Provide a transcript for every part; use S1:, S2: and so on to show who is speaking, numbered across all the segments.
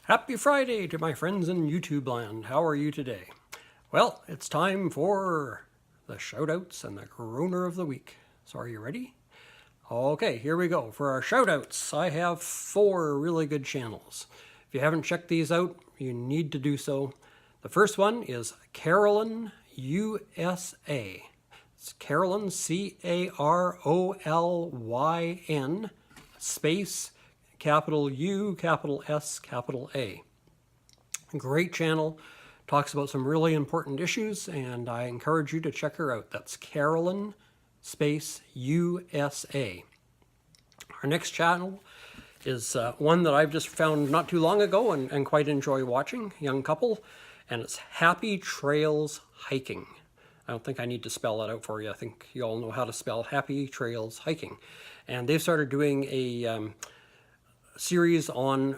S1: Happy Friday to my friends in YouTube land. How are you today? Well, it's time for the shoutouts and the groaner of the week. So are you ready? Okay, here we go. For our shoutouts, I have 4 really good channels. If you haven't checked these out, you need to do so. The first one is Carolyn USA. It's Carolyn, Carolyn, space, capital U, capital S, capital A. Great channel, talks about some really important issues, and I encourage you to check her out. That's Carolyn, space, USA. Our next channel is one that I've just found not too long ago and quite enjoy watching, young couple, and it's Happy Trails Hiking. I don't think I need to spell that out for you. I think you all know how to spell Happy Trails Hiking. And they've started doing a series on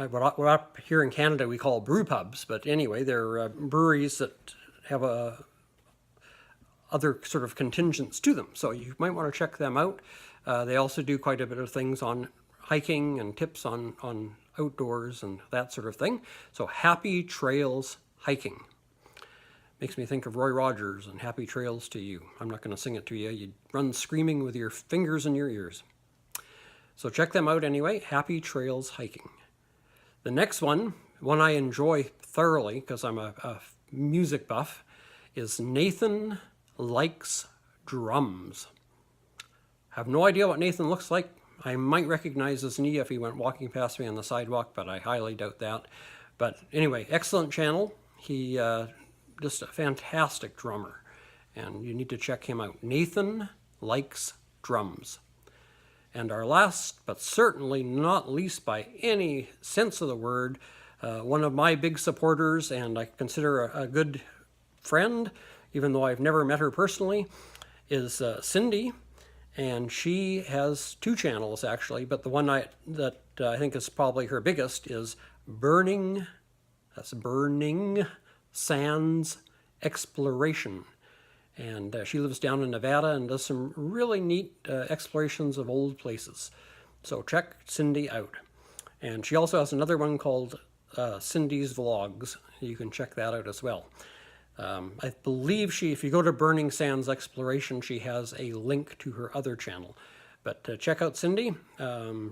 S1: what up here in Canada we call brew pubs, but anyway, they're breweries that have other sort of contingents to them. So you might want to check them out. They also do quite a bit of things on hiking and tips on outdoors and that sort of thing. So Happy Trails Hiking. Makes me think of Roy Rogers and Happy Trails to You. I'm not going to sing it to you. You'd run screaming with your fingers in your ears. So check them out anyway, Happy Trails Hiking. The next one I enjoy thoroughly because I'm a music buff, is Nathan Likes Drums. I have no idea what Nathan looks like. I might recognize his knee if he went walking past me on the sidewalk, but I highly doubt that. But anyway, excellent channel. He just a fantastic drummer, and you need to check him out. Nathan Likes Drums. And our last, but certainly not least by any sense of the word, one of my big supporters, and I consider a good friend, even though I've never met her personally, is Cindy. And she has 2 channels, actually, but the one that I think is probably her biggest is Burning Sands Exploration. And she lives down in Nevada and does some really neat explorations of old places. So check Cindy out. And she also has another one called Cindy's Vlogs. You can check that out as well. I believe if you go to Burning Sands Exploration, she has a link to her other channel. But check out Cindy.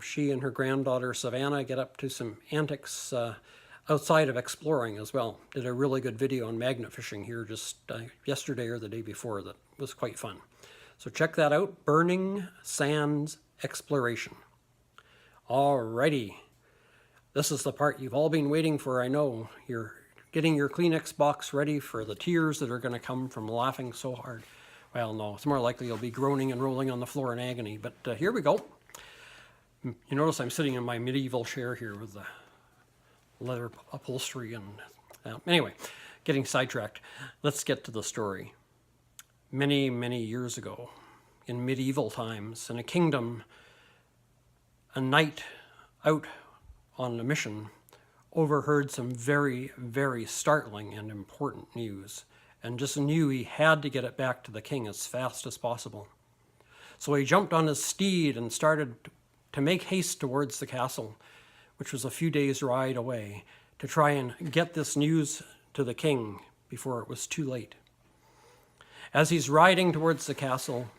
S1: She and her granddaughter Savannah get up to some antics outside of exploring as well. Did a really good video on magnet fishing here just yesterday or the day before that was quite fun. So check that out, Burning Sands Exploration. Alrighty, this is the part you've all been waiting for, I know. You're getting your Kleenex box ready for the tears that are going to come from laughing so hard. Well, no, it's more likely you'll be groaning and rolling on the floor in agony, but here we go. You notice I'm sitting in my medieval chair here with the leather upholstery and anyway, getting sidetracked. Let's get to the story. Many, many years ago, in medieval times, in a kingdom, a knight out on a mission overheard some very, very startling and important news, and just knew he had to get it back to the king as fast as possible. So he jumped on his steed and started to make haste towards the castle, which was a few days' ride away, to try and get this news to the king before it was too late. As he's riding towards the castle,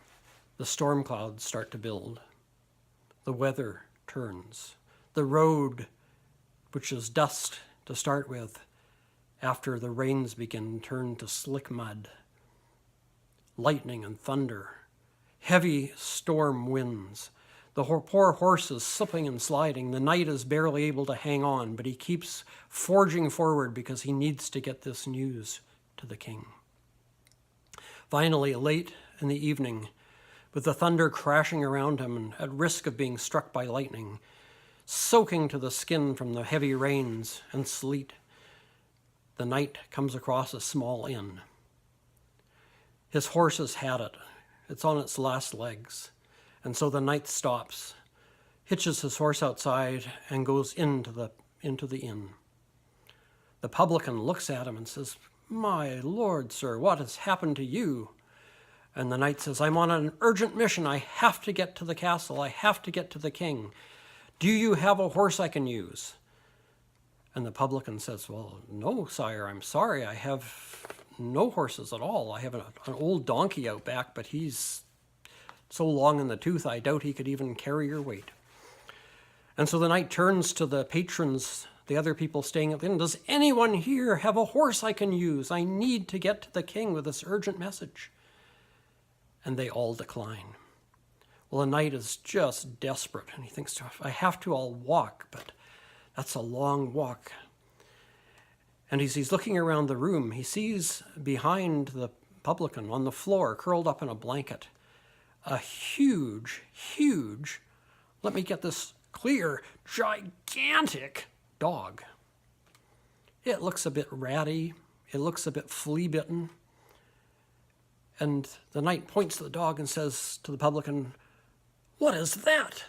S1: the storm clouds start to build. The weather turns. The road, which is dust to start with, after the rains begin, turn to slick mud. Lightning and thunder. Heavy storm winds. The poor horse is slipping and sliding. The knight is barely able to hang on, but he keeps forging forward because he needs to get this news to the king. Finally, late in the evening, with the thunder crashing around him and at risk of being struck by lightning, soaking to the skin from the heavy rains and sleet, the knight comes across a small inn. His horse has had it. It's on its last legs. And so the knight stops, hitches his horse outside, and goes into the inn. The publican looks at him and says, "My lord, sir, what has happened to you?" And the knight says, "I'm on an urgent mission. I have to get to the castle. I have to get to the king. Do you have a horse I can use?" And the publican says, well, no, sire, I'm sorry. I have no horses at all. I have an old donkey out back, but he's so long in the tooth, I doubt he could even carry your weight. And so the knight turns to the patrons, the other people staying at the inn. Does anyone here have a horse I can use? I need to get to the king with this urgent message. And they all decline. Well, the knight is just desperate, and he thinks, I have to all walk, but that's a long walk. And as he's looking around the room, he sees behind the publican on the floor, curled up in a blanket, a huge, let me get this clear, gigantic dog. It looks a bit ratty. It looks a bit flea-bitten. And the knight points to the dog and says to the publican, what is that?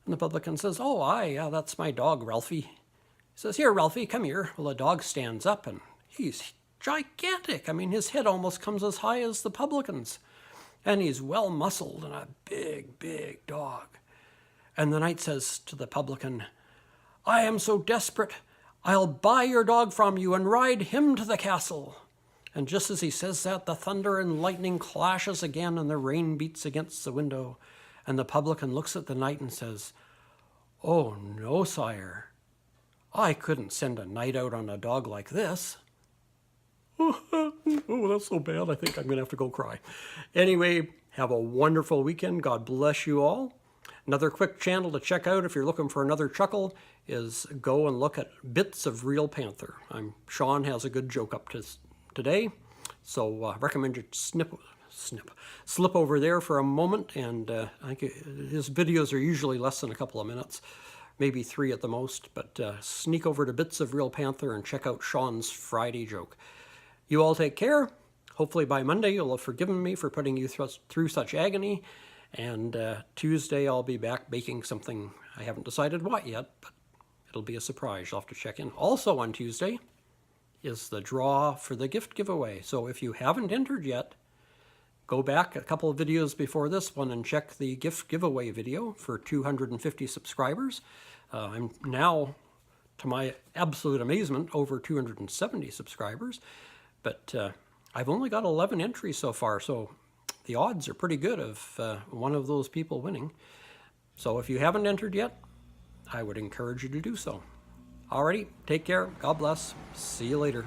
S1: And the publican says, oh, yeah, that's my dog, Ralphie. He says, here, Ralphie, come here. Well, the dog stands up, and he's gigantic. I mean, his head almost comes as high as the publican's. And he's well-muscled and a big dog. And the knight says to the publican, I am so desperate, I'll buy your dog from you and ride him to the castle. And just as he says that, the thunder and lightning clashes again, and the rain beats against the window. And the publican looks at the knight and says, oh, no, sire. I couldn't send a knight out on a dog like this. Oh, that's so bad. I think I'm going to have to go cry. Anyway, have a wonderful weekend. God bless you all. Another quick channel to check out if you're looking for another chuckle is go and look at Bits of Real Panther. Sean has a good joke up to today, so recommend you slip over there for a moment, and I think his videos are usually less than a couple of minutes, maybe 3 at the most, but sneak over to Bits of Real Panther and check out Sean's Friday joke. You all take care. Hopefully by Monday you'll have forgiven me for putting you through such agony, and Tuesday I'll be back baking something. I haven't decided what yet, but it'll be a surprise. You'll have to check in. Also on Tuesday is the draw for the gift giveaway. So if you haven't entered yet, go back a couple of videos before this one and check the gift giveaway video for 250 subscribers. I'm now, to my absolute amazement, over 270 subscribers, but I've only got 11 entries so far, so the odds are pretty good of one of those people winning. So if you haven't entered yet, I would encourage you to do so. Alrighty, take care. God bless. See you later.